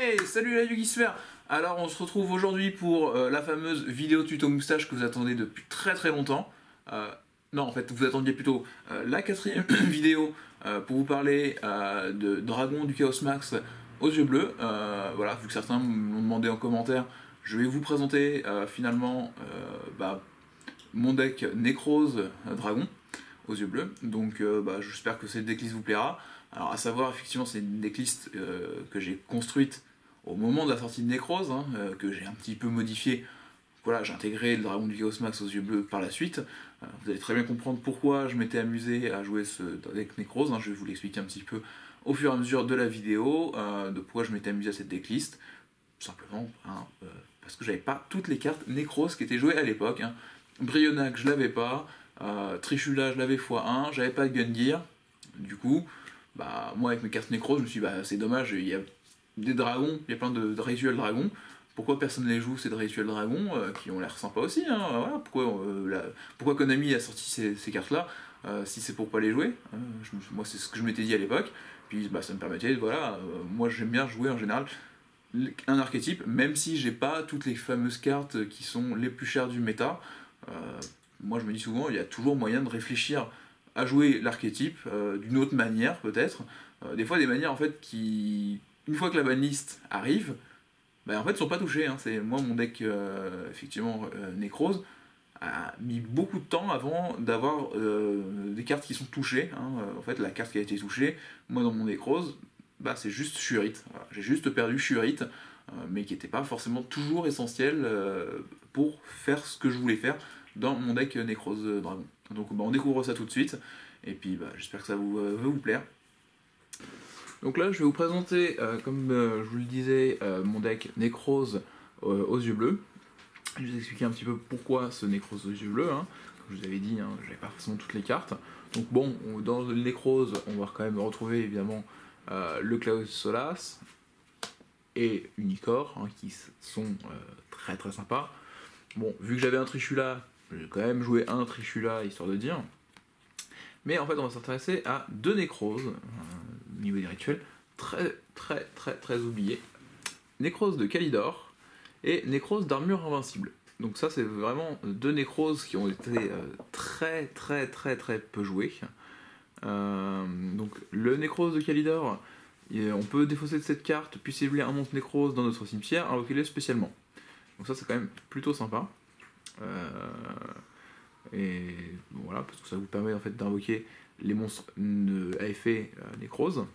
Hey, salut la Yugisphère. Alors on se retrouve aujourd'hui pour la fameuse vidéo tuto moustache que vous attendez depuis très très longtemps. Non, en fait, vous attendiez plutôt la quatrième vidéo pour vous parler de Dragon du Chaos Max aux yeux bleus. Voilà, vu que certains m'ont demandé en commentaire, je vais vous présenter finalement mon deck Nécrose Dragon aux yeux bleus. Donc j'espère que cette decklist vous plaira. Alors à savoir, effectivement, c'est une decklist que j'ai construite au moment de la sortie de Nécrose, que j'ai un petit peu modifié. Voilà, j'ai intégré le Dragon du Chaos Max aux yeux bleus par la suite. Vous allez très bien comprendre pourquoi je m'étais amusé à jouer ce deck Nécrose. Je vais vous l'expliquer un petit peu au fur et à mesure de la vidéo, de pourquoi je m'étais amusé à cette decklist. Tout simplement parce que j'avais pas toutes les cartes Nécrose qui étaient jouées à l'époque. Brionac, je l'avais pas. Trishula, je l'avais x1. J'avais pas de Gungear. Du coup, moi avec mes cartes Nécrose, je me suis dit c'est dommage, il y a des dragons, il y a plein de rituels dragons. Pourquoi personne ne les joue, ces rituels dragons qui ont l'air sympas aussi, voilà, pourquoi Konami a sorti ces cartes-là si c'est pour pas les jouer, moi c'est ce que je m'étais dit à l'époque, puis ça me permettait, moi j'aime bien jouer en général un archétype, même si j'ai pas toutes les fameuses cartes qui sont les plus chères du méta. Moi je me dis souvent, il y a toujours moyen de réfléchir à jouer l'archétype d'une autre manière peut-être, des fois des manières en fait qui, une fois que la banlist arrive, en fait, ils sont pas touchés. Moi, mon deck, effectivement, Nécrose, a mis beaucoup de temps avant d'avoir des cartes qui sont touchées. En fait, la carte qui a été touchée, moi, dans mon Nécrose, c'est juste Shurit. Voilà. J'ai juste perdu Shurit, mais qui n'était pas forcément toujours essentiel pour faire ce que je voulais faire dans mon deck Nécrose Dragon. Donc, on découvre ça tout de suite, et puis j'espère que ça va vous plaire. Donc là, je vais vous présenter, comme je vous le disais, mon deck Nécrose aux yeux bleus. Je vais vous expliquer un petit peu pourquoi ce Nécrose aux yeux bleus. Comme je vous avais dit, j'avais pas forcément toutes les cartes. Donc bon, dans le Nécrose, on va quand même retrouver évidemment le Klaus Solas et Unicor, qui sont très très sympas. Bon, vu que j'avais un Trishula, j'ai quand même joué un Trishula, histoire de dire. Mais en fait, on va s'intéresser à deux Nécroses, au niveau des rituels, très oubliés. Nécrose de Kalidor et Nécrose d'armure invincible. Donc ça, c'est vraiment deux Nécroses qui ont été très peu joués. Donc le Nécrose de Kalidor, on peut défausser de cette carte, puis cibler un monstre Nécrose dans notre cimetière, invoquer-le spécialement. Donc ça, c'est quand même plutôt sympa. Et bon, voilà, parce que ça vous permet en fait d'invoquer les monstres AFE Nécrose,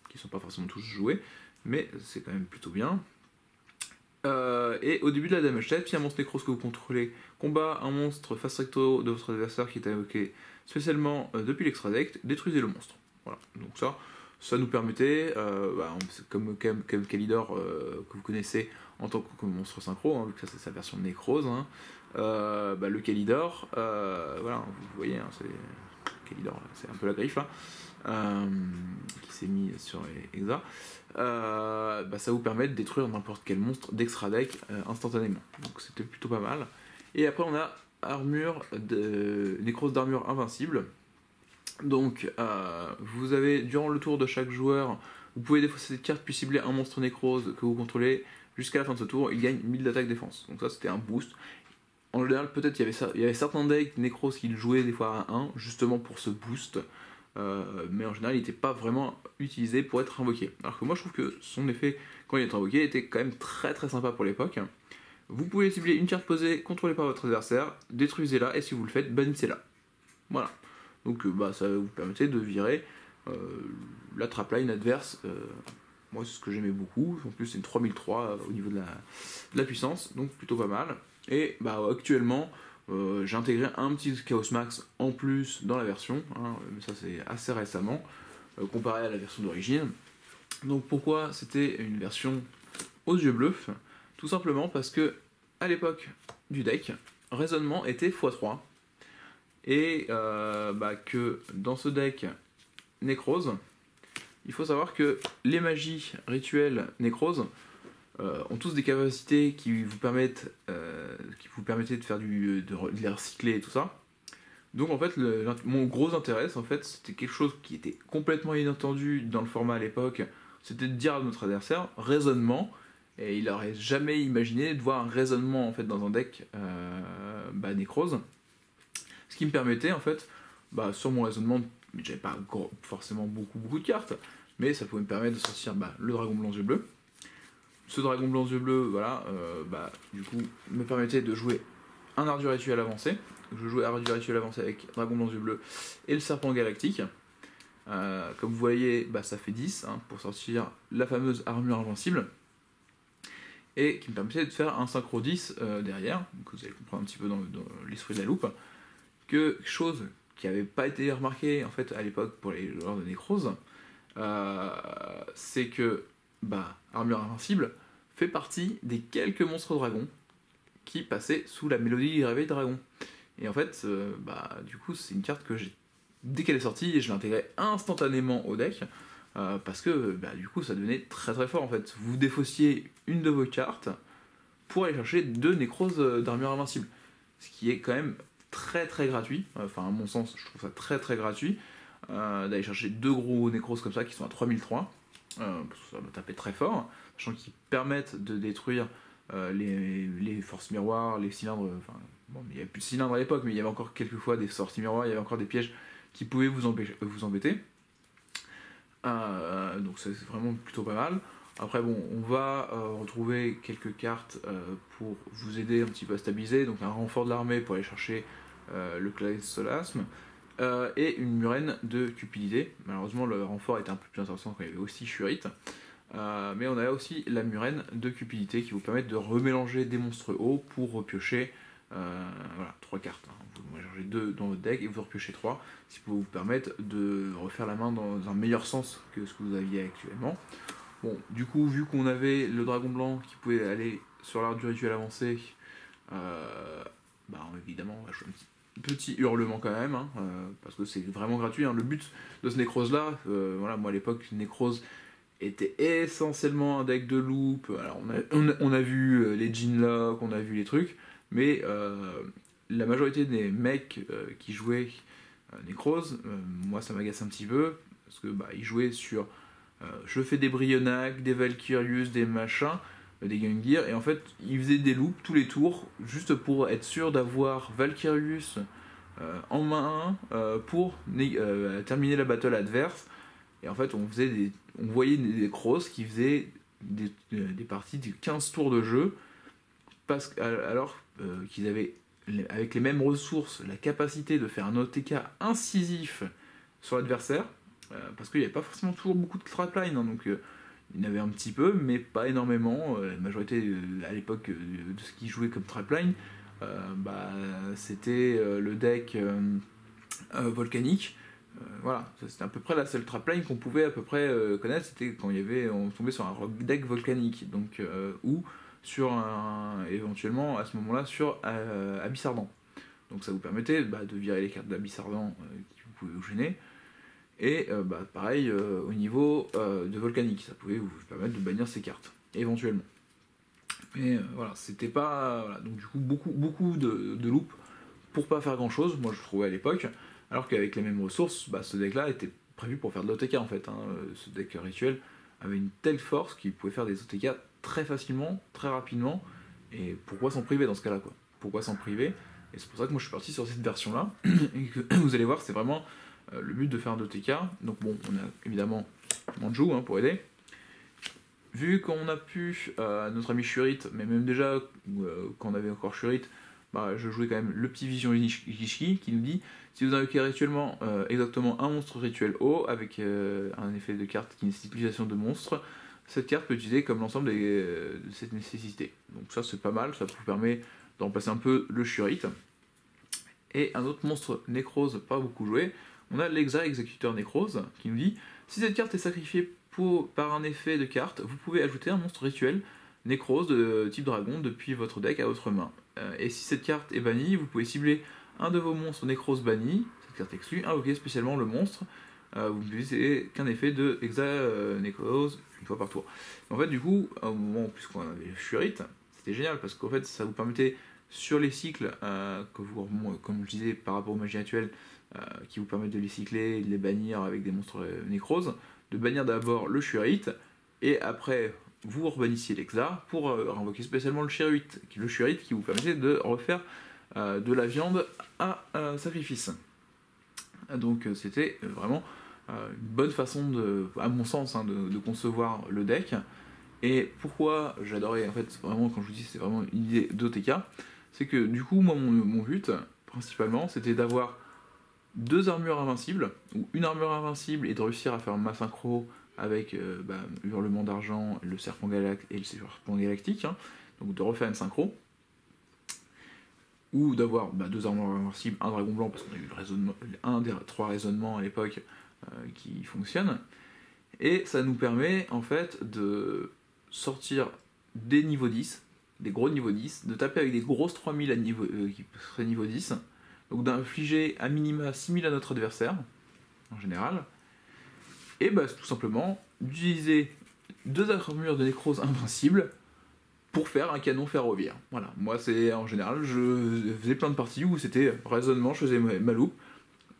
qui sont pas forcément tous joués, mais c'est quand même plutôt bien. Et au début de la damage step, si un monstre Nécrose que vous contrôlez combat un monstre face recto de votre adversaire qui est invoqué spécialement depuis l'extra deck, détruisez le monstre. Voilà, donc ça nous permettait, comme Kalidor que vous connaissez en tant que monstre synchro, vu que ça c'est sa version de Nécrose, le Kalidor, voilà, vous voyez, Kalidor, c'est un peu la griffe là, qui s'est mis sur Exa, ça vous permet de détruire n'importe quel monstre d'extra deck instantanément, donc c'était plutôt pas mal. Et après on a Nécrose d'armure invincible. Donc vous avez, durant le tour de chaque joueur, vous pouvez défausser cette carte puis cibler un monstre Nécrose que vous contrôlez jusqu'à la fin de ce tour, il gagne 1000 d'attaque défense. Donc ça c'était un boost. En général, peut-être il y avait certains decks Nécrose qui le jouaient des fois à 1, justement pour ce boost. Mais en général, il n'était pas vraiment utilisé pour être invoqué. Alors que moi, je trouve que son effet, quand il est invoqué, était quand même très sympa pour l'époque. Vous pouvez cibler une carte posée, contrôlée par votre adversaire, détruisez-la, et si vous le faites, bannissez-la. Voilà. Donc ça vous permettait de virer la trapline adverse. Moi, c'est ce que j'aimais beaucoup. En plus, c'est une 3003 au niveau de la puissance, donc plutôt pas mal. Et actuellement, j'ai intégré un petit Chaos Max en plus dans la version, mais ça c'est assez récemment, comparé à la version d'origine. Donc pourquoi c'était une version aux yeux bleus? Tout simplement parce que à l'époque du deck, raisonnement était x3, et que dans ce deck Nécrose, il faut savoir que les magies rituelles Nécrose ont tous des capacités qui vous permettaient de faire de les recycler et tout ça. Donc en fait, mon gros intérêt, en fait, c'était quelque chose qui était complètement inattendu dans le format à l'époque, c'était de dire à notre adversaire, raisonnement, Et il n'aurait jamais imaginé de voir un raisonnement en fait dans un deck Nécrose. Ce qui me permettait en fait, sur mon raisonnement, j'avais pas forcément beaucoup de cartes, mais ça pouvait me permettre de sortir le dragon blanc yeux bleu. Ce dragon blanc yeux bleu, voilà, du coup, me permettait de jouer un art du rituel avancé. Je jouais art du rituel avancé avec dragon blanc yeux bleu et le serpent galactique. Comme vous voyez, ça fait 10 pour sortir la fameuse armure invincible. Et qui me permettait de faire un synchro 10 derrière. Donc vous allez comprendre un petit peu dans l'esprit de la loupe. Que chose qui n'avait pas été remarquée en fait à l'époque pour les joueurs de Nécrose, c'est que Armure Invincible fait partie des quelques monstres dragons qui passaient sous la mélodie du réveil dragon. Et en fait, du coup, c'est une carte que dès qu'elle est sortie, je l'ai intégrée instantanément au deck, parce que du coup, ça devenait très très fort en fait. Vous défaussiez une de vos cartes pour aller chercher 2 Nécroses d'Armure Invincible, ce qui est quand même très très gratuit, enfin à mon sens je trouve ça très très gratuit d'aller chercher 2 gros Nécroses comme ça qui sont à 3003, parce que ça va taper très fort, sachant qu'ils permettent de détruire les forces miroirs, les cylindres, il n'y avait plus de cylindres à l'époque, mais il y avait encore quelques fois des sorties miroirs, il y avait encore des pièges qui pouvaient vous embêter, donc c'est vraiment plutôt pas mal. Après on va retrouver quelques cartes pour vous aider un petit peu à stabiliser, donc un renfort de l'armée pour aller chercher le Clade Solasme, et une murène de cupidité. Malheureusement le renfort était un peu plus intéressant quand il y avait aussi Shurit, mais on a aussi la murène de cupidité qui vous permet de remélanger des monstres hauts pour repiocher 3 cartes. Vous mélangez 2 dans votre deck et vous repiochez 3, ce qui peut vous permettre de refaire la main dans un meilleur sens que ce que vous aviez actuellement. Bon, du coup, vu qu'on avait le dragon blanc qui pouvait aller sur l'art du rituel avancé, évidemment, on va jouer un petit hurlement quand même, parce que c'est vraiment gratuit. Le but de ce Nécrose là, moi à l'époque, Nécrose était essentiellement un deck de loop. Alors on a vu les Jinlock, on a vu les trucs, mais la majorité des mecs qui jouaient Nécrose, moi ça m'agace un petit peu, parce que ils jouaient sur je fais des Brionac, des Valkyrius, des machins, des Gungnir, et en fait ils faisaient des loops tous les tours juste pour être sûr d'avoir Valkyrius en main 1 pour terminer la battle adverse. Et en fait on voyait des crosses qui faisaient des parties de 15 tours de jeu, alors qu'ils avaient avec les mêmes ressources la capacité de faire un OTK incisif sur l'adversaire, parce qu'il n'y avait pas forcément toujours beaucoup de trapline, donc il y en avait un petit peu, mais pas énormément. La majorité à l'époque de ce qui jouait comme trapline, c'était le deck volcanique. Voilà, c'était à peu près la seule trapline qu'on pouvait à peu près connaître, c'était quand on tombait sur un rock deck volcanique, donc ou sur éventuellement à ce moment-là sur Abyss Ardent. Donc ça vous permettait de virer les cartes d'Abyss Ardent qui vous pouvaient vous gêner. Et pareil au niveau de volcanique, ça pouvait vous permettre de bannir ces cartes, éventuellement. Mais c'était pas. Donc du coup, beaucoup de loops pour pas faire grand chose, moi je trouvais à l'époque, alors qu'avec les mêmes ressources, ce deck là était prévu pour faire de l'OTK en fait. Ce deck rituel avait une telle force qu'il pouvait faire des OTK très facilement, très rapidement, et pourquoi s'en priver dans ce cas-là, quoi? Pourquoi s'en priver? Et c'est pour ça que moi je suis parti sur cette version là, et que vous allez voir, c'est vraiment le but de faire un OTK. Donc bon, on a évidemment Manju pour aider. Vu qu'on a pu notre ami Shurit, mais même déjà quand on avait encore Shurit, je jouais quand même le petit Vision Ishiki qui nous dit: si vous invoquez rituellement exactement un monstre rituel haut avec un effet de carte qui nécessite l'utilisation de monstres, cette carte peut utiliser comme l'ensemble de cette nécessité. Donc ça c'est pas mal, ça vous permet de remplacer un peu le Shurit. Et un autre monstre Nécrose pas beaucoup joué, on a l'Exa Exécuteur Nécrose qui nous dit: si cette carte est sacrifiée par un effet de carte, vous pouvez ajouter un monstre rituel Nécrose de type dragon depuis votre deck à votre main. Et si cette carte est bannie, vous pouvez cibler un de vos monstres Nécrose bannis, cette carte exclue, invoquer spécialement le monstre. Vous n'utilisez qu'un effet de Exa Nécrose une fois par tour. En fait, du coup, au moment où on avait Shurit, c'était génial parce qu'en fait, ça vous permettait sur les cycles, comme je disais par rapport aux magies actuelles, qui vous permettent de les cycler, de les bannir avec des monstres Nécrose, de bannir d'abord le Shurit, et après vous urbanissiez l'Exa pour invoquer spécialement le Shurit qui vous permettait de refaire de la viande à sacrifice. Donc c'était vraiment une bonne façon, à mon sens, hein, de concevoir le deck. Et pourquoi j'adorais, en fait, vraiment, quand je vous dis c'est vraiment une idée d'OTK, c'est que du coup, moi, mon but, principalement, c'était d'avoir 2 armures invincibles, ou une armure invincible, et de réussir à faire ma synchro avec Hurlement d'Argent, le Serpent Galactique, hein, donc de refaire une synchro, ou d'avoir 2 armures invincibles, un dragon blanc, parce qu'on a eu un des 3 raisonnements à l'époque qui fonctionne, et ça nous permet en fait de sortir des niveaux 10, des gros niveaux 10, de taper avec des grosses 3000 qui seraient niveau 10, donc d'infliger à minima 6000 à notre adversaire, en général, et tout simplement d'utiliser 2 armures de nécrose invincibles pour faire un canon ferroviaire. Voilà, moi c'est en général, je faisais plein de parties où c'était raisonnement, je faisais ma loupe,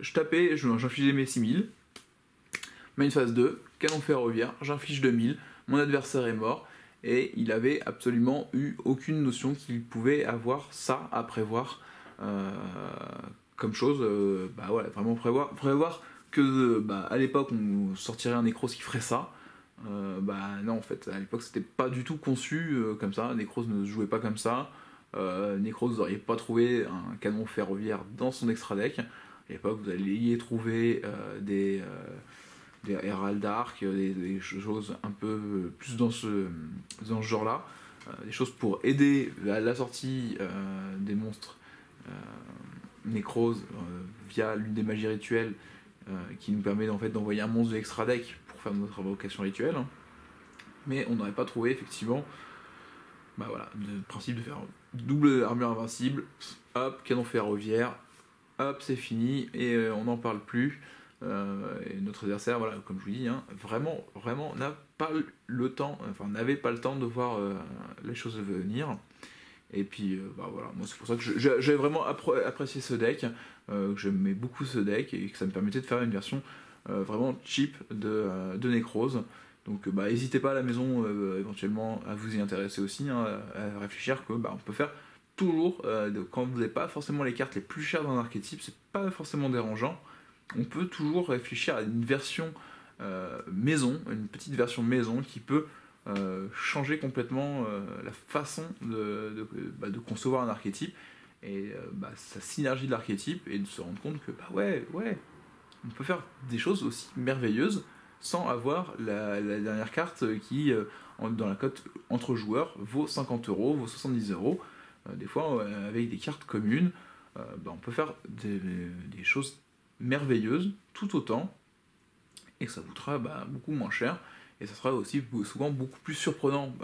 je tapais, j'infligeais mes 6000, main phase 2, canon ferroviaire, j'inflige 2000, mon adversaire est mort, et il avait absolument eu aucune notion qu'il pouvait avoir ça à prévoir comme chose, voilà, vraiment prévoir que à l'époque on sortirait un Necros qui ferait ça. Non, en fait, à l'époque c'était pas du tout conçu comme ça, Necros ne se jouait pas comme ça, Necros vous n'auriez pas trouvé un canon ferroviaire dans son extra deck. À l'époque vous alliez trouver des Herald d'Arc, des choses un peu plus dans ce genre-là, des choses pour aider à la sortie des monstres Necros via l'une des magies rituelles qui nous permet en fait d'envoyer un monstre de extra deck pour faire notre invocation rituelle. Mais on n'aurait pas trouvé effectivement le principe de faire double armure invincible, hop, canon ferroviaire, hop, c'est fini, et on n'en parle plus. Et notre adversaire, voilà, comme je vous dis, hein, vraiment n'a pas le temps, n'avait pas le temps de voir les choses venir. Et puis voilà, moi c'est pour ça que j'ai vraiment apprécié ce deck, que j'aimais beaucoup ce deck et que ça me permettait de faire une version vraiment cheap de Necrose. Donc n'hésitez pas à la maison éventuellement à vous y intéresser aussi, hein, à réfléchir que on peut faire toujours, quand vous n'avez pas forcément les cartes les plus chères d'un archétype, c'est pas forcément dérangeant. On peut toujours réfléchir à une version maison, une petite version maison qui peut changer complètement la façon de concevoir un archétype et sa synergie de l'archétype, et de se rendre compte que on peut faire des choses aussi merveilleuses sans avoir la dernière carte qui, dans la cote entre joueurs, vaut 50€, vaut 70€. Des fois, avec des cartes communes, on peut faire des choses merveilleuses tout autant, et que ça coûtera beaucoup moins cher, et ça sera aussi souvent beaucoup plus surprenant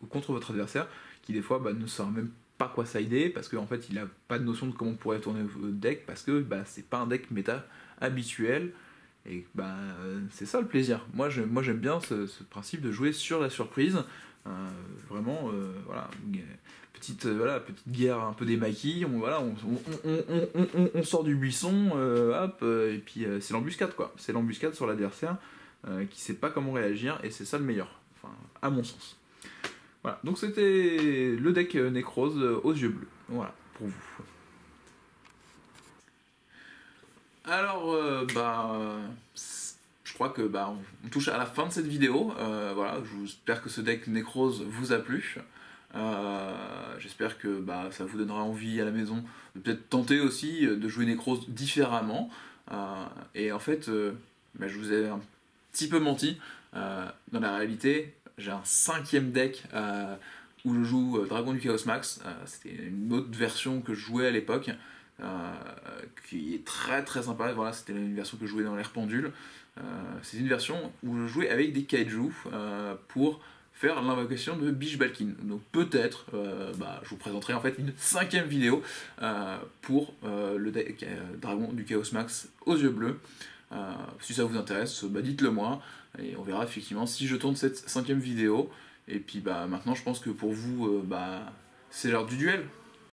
contre votre adversaire, qui des fois ne saura même pas quoi sider, parce qu'en fait il a pas de notion de comment pourrait tourner votre deck, parce que c'est pas un deck méta habituel, et c'est ça le plaisir. Moi j'aime bien ce principe de jouer sur la surprise, vraiment voilà, petite guerre un peu des maquis, on sort du buisson, et puis c'est l'embuscade quoi, c'est l'embuscade sur l'adversaire qui sait pas comment réagir, et c'est ça le meilleur, à mon sens. Voilà, donc c'était le deck Necrose aux yeux bleus, voilà, pour vous. Alors, je crois que on touche à la fin de cette vidéo. Voilà, j'espère que ce deck Necrose vous a plu. J'espère que ça vous donnera envie à la maison de peut-être tenter aussi de jouer Necrose différemment. Et en fait, je vous ai un petit peu menti. Dans la réalité, j'ai un 5e deck où je joue Dragon du Chaos Max. C'était une autre version que je jouais à l'époque, qui est très très sympa. Voilà, c'était une version que je jouais dans l'air pendule. C'est une version où je jouais avec des kaiju pour faire l'invocation de Bish Balkin. Donc peut-être, je vous présenterai en fait une 5e vidéo pour le deck Dragon du Chaos Max aux yeux bleus. Si ça vous intéresse, dites-le moi, et on verra effectivement si je tourne cette 5e vidéo. Et puis maintenant je pense que pour vous, c'est l'heure du duel.